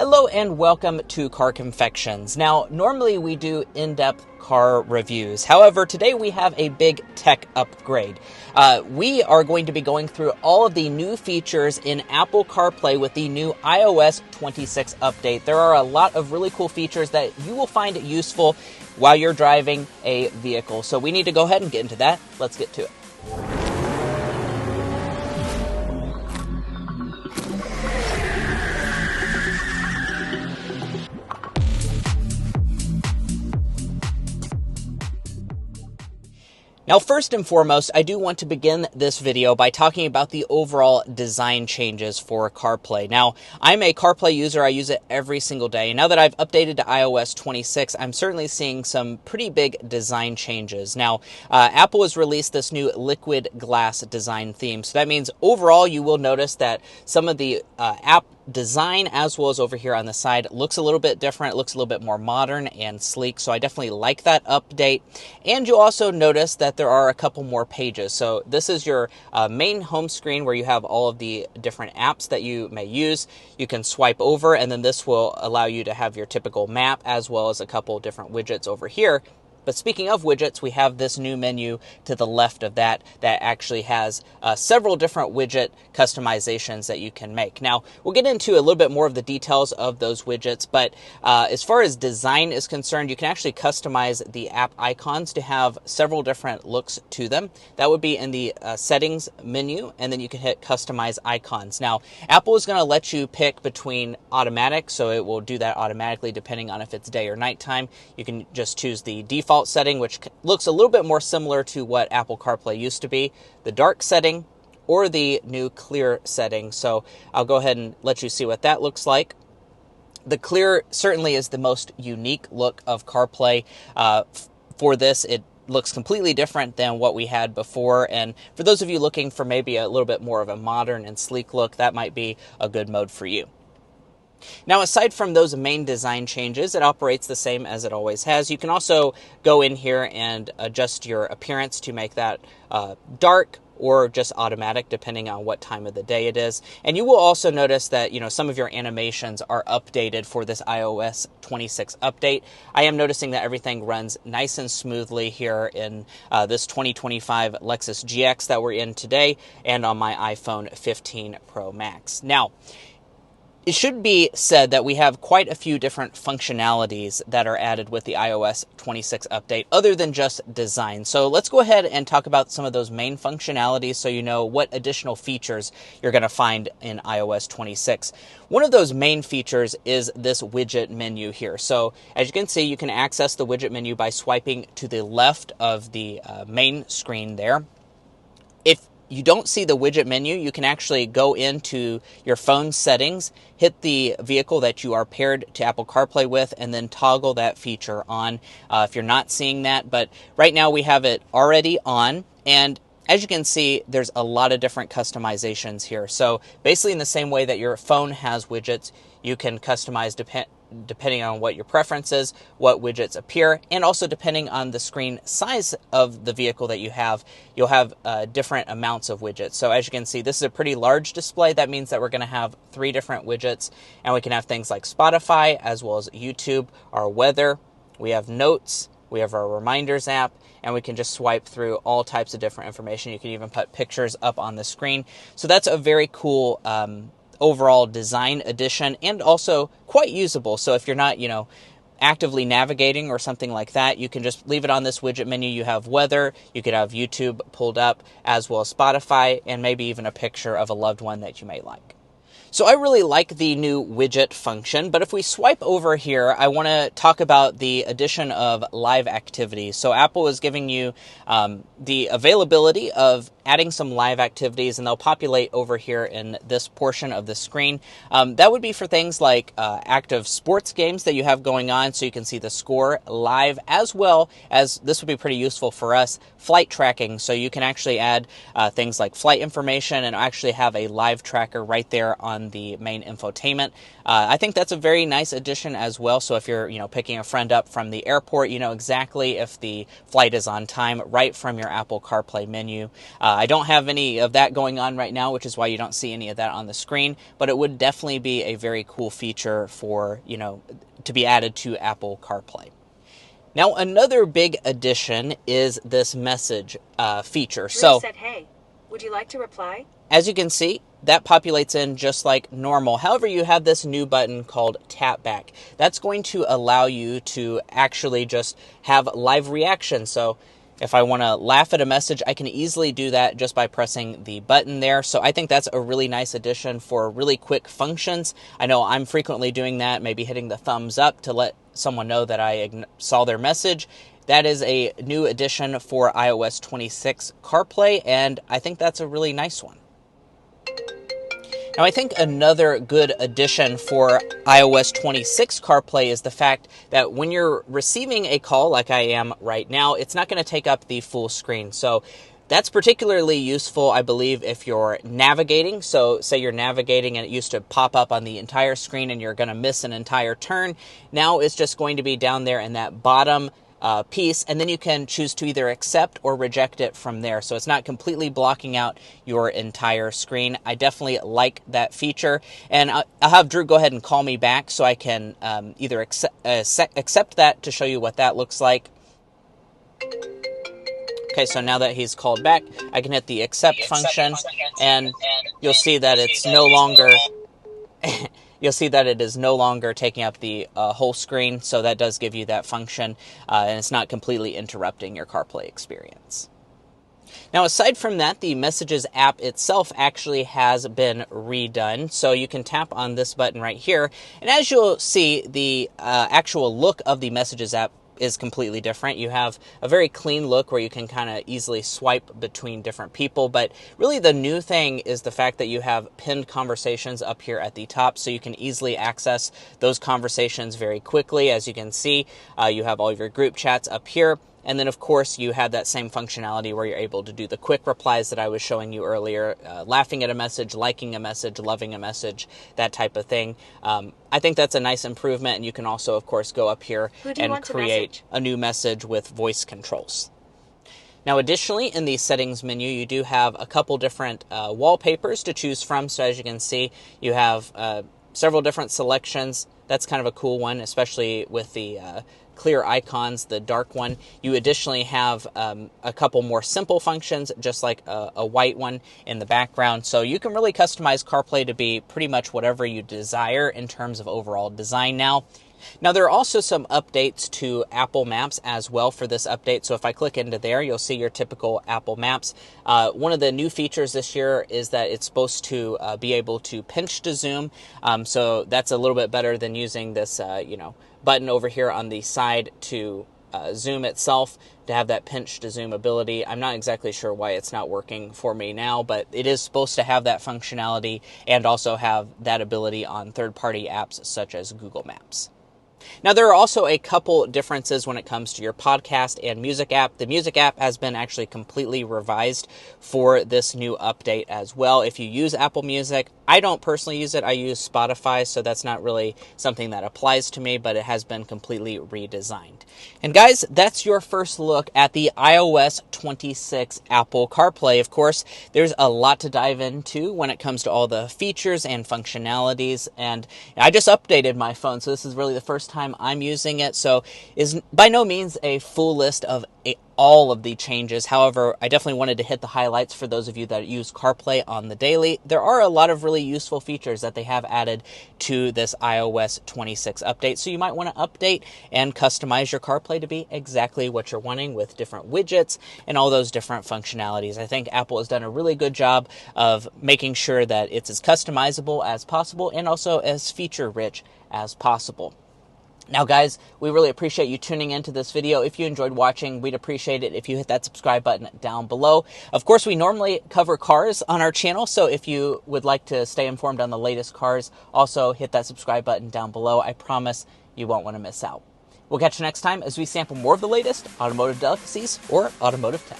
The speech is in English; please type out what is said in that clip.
Hello and welcome to Car Confections. Now, normally we do in-depth car reviews. However, today we have a big tech upgrade. We are going to be going through all of the new features in Apple CarPlay with the new iOS 26 update. There are a lot of really cool features that you will find useful while you're driving a vehicle. So we need to go ahead and get into that. Let's get to it. Now, first and foremost, I do want to begin this video by talking about the overall design changes for CarPlay. Now, I'm a CarPlay user. I use it every single day. Now that I've updated to iOS 26, I'm certainly seeing some pretty big design changes. Now, Apple has released this new liquid glass design theme. So that means overall, you will notice that some of the app design, as well as over here on the side, looks a little bit different. It looks a little bit more modern and sleek. So I definitely like that update. And you'll also notice that there are a couple more pages. So this is your main home screen where you have all of the different apps that you may use. You can swipe over, and then this will allow you to have your typical map as well as a couple different widgets over here. But speaking of widgets, we have this new menu to the left of that actually has several different widget customizations that you can make. Now, we'll get into a little bit more of the details of those widgets, but as far as design is concerned, you can actually customize the app icons to have several different looks to them. That would be in the settings menu, and then you can hit customize icons. Now, Apple is going to let you pick between automatic, so it will do that automatically depending on if it's day or nighttime. You can just choose the default setting, which looks a little bit more similar to what Apple CarPlay used to be, the dark setting, or the new clear setting. So I'll go ahead and let you see what that looks like. The clear certainly is the most unique look of CarPlay. For this, it looks completely different than what we had before. And for those of you looking for maybe a little bit more of a modern and sleek look, that might be a good mode for you. Now, aside from those main design changes, it operates the same as it always has. You can also go in here and adjust your appearance to make that dark or just automatic, depending on what time of the day it is. And you will also notice that, some of your animations are updated for this iOS 26 update. I am noticing that everything runs nice and smoothly here in this 2025 Lexus GX that we're in today and on my iPhone 15 Pro Max. Now, it should be said that we have quite a few different functionalities that are added with the iOS 26 update other than just design. So let's go ahead and talk about some of those main functionalities so you know what additional features you're going to find in iOS 26. One of those main features is this widget menu here. So as you can see, you can access the widget menu by swiping to the left of the main screen there. If you don't see the widget menu, you can actually go into your phone settings, hit the vehicle that you are paired to Apple CarPlay with, and then toggle that feature on if you're not seeing that. But right now we have it already on, and as you can see, there's a lot of different customizations here. So basically in the same way that your phone has widgets, you can customize depending on what your preference is, what widgets appear, and also depending on the screen size of the vehicle that you have, you'll have different amounts of widgets. So as you can see, this is a pretty large display. That means that we're going to have 3 different widgets, and we can have things like Spotify, as well as YouTube, our weather, we have notes, we have our reminders app, and we can just swipe through all types of different information. You can even put pictures up on the screen. So that's a very cool overall design addition, and also quite usable. So if you're not, actively navigating or something like that, you can just leave it on this widget menu. You have weather, you could have YouTube pulled up, as well as Spotify, and maybe even a picture of a loved one that you may like. So I really like the new widget function, but if we swipe over here, I want to talk about the addition of live activities. So Apple is giving you the availability of adding some live activities, and they'll populate over here in this portion of the screen. That would be for things like active sports games that you have going on, so you can see the score live, as well as, this would be pretty useful for us, flight tracking. So you can actually add things like flight information and actually have a live tracker right there on the main infotainment. I think that's a very nice addition as well. So if you're, picking a friend up from the airport, you know exactly if the flight is on time right from your Apple CarPlay menu. I don't have any of that going on right now, which is why you don't see any of that on the screen, but it would definitely be a very cool feature for, to be added to Apple CarPlay. Now, another big addition is this message feature. Drew said, hey, would you like to reply? As you can see, that populates in just like normal. However, you have this new button called Tap Back. That's going to allow you to actually just have live reaction. So if I want to laugh at a message, I can easily do that just by pressing the button there. So I think that's a really nice addition for really quick functions. I know I'm frequently doing that, maybe hitting the thumbs up to let someone know that I saw their message. That is a new addition for iOS 26 CarPlay, and I think that's a really nice one. Now, I think another good addition for iOS 26 CarPlay is the fact that when you're receiving a call like I am right now, it's not going to take up the full screen. So that's particularly useful, I believe, if you're navigating. So say you're navigating and it used to pop up on the entire screen and you're going to miss an entire turn. Now it's just going to be down there in that bottom piece, and then you can choose to either accept or reject it from there. So it's not completely blocking out your entire screen. I definitely like that feature, and I'll have Drew go ahead and call me back so I can either accept that to show you what that looks like. Okay, so now that he's called back, I can hit the accept function, and you'll see that it's no longer you'll see that it is no longer taking up the whole screen, so that does give you that function, and it's not completely interrupting your CarPlay experience. Now, aside from that, the Messages app itself actually has been redone, so you can tap on this button right here, and as you'll see, the actual look of the Messages app is completely different. You have a very clean look where you can kind of easily swipe between different people, but really the new thing is the fact that you have pinned conversations up here at the top, so you can easily access those conversations very quickly. As you can see, you have all of your group chats up here. And then, of course, you have that same functionality where you're able to do the quick replies that I was showing you earlier, laughing at a message, liking a message, loving a message, that type of thing. I think that's a nice improvement, and you can also, of course, go up here and create a new message with voice controls. Now, additionally, in the settings menu, you do have a couple different wallpapers to choose from. So as you can see, you have several different selections. That's kind of a cool one, especially with the clear icons, the dark one. You additionally have a couple more simple functions, just like a white one in the background. So you can really customize CarPlay to be pretty much whatever you desire in terms of overall design now. Now, there are also some updates to Apple Maps as well for this update. So if I click into there, you'll see your typical Apple Maps. One of the new features this year is that it's supposed to be able to pinch to zoom. So that's a little bit better than using this, button over here on the side to zoom itself, to have that pinch to zoom ability. I'm not exactly sure why it's not working for me now, but it is supposed to have that functionality and also have that ability on third-party apps such as Google Maps. Now, there are also a couple differences when it comes to your podcast and music app. The music app has been actually completely revised for this new update as well. If you use Apple Music, I don't personally use it. I use Spotify, so that's not really something that applies to me, but it has been completely redesigned. And guys, that's your first look at the iOS 26 Apple CarPlay. Of course, there's a lot to dive into when it comes to all the features and functionalities, and I just updated my phone, so this is really the first time I'm using it, so is by no means a full list of all of the changes. However, I definitely wanted to hit the highlights for those of you that use CarPlay on the daily. There are a lot of really useful features that they have added to this iOS 26 update, so you might want to update and customize your CarPlay to be exactly what you're wanting with different widgets and all those different functionalities. I think Apple has done a really good job of making sure that it's as customizable as possible and also as feature-rich as possible. Now, guys, we really appreciate you tuning into this video. If you enjoyed watching, we'd appreciate it if you hit that subscribe button down below. Of course, we normally cover cars on our channel, so if you would like to stay informed on the latest cars, also hit that subscribe button down below. I promise you won't want to miss out. We'll catch you next time as we sample more of the latest automotive delicacies or automotive tech.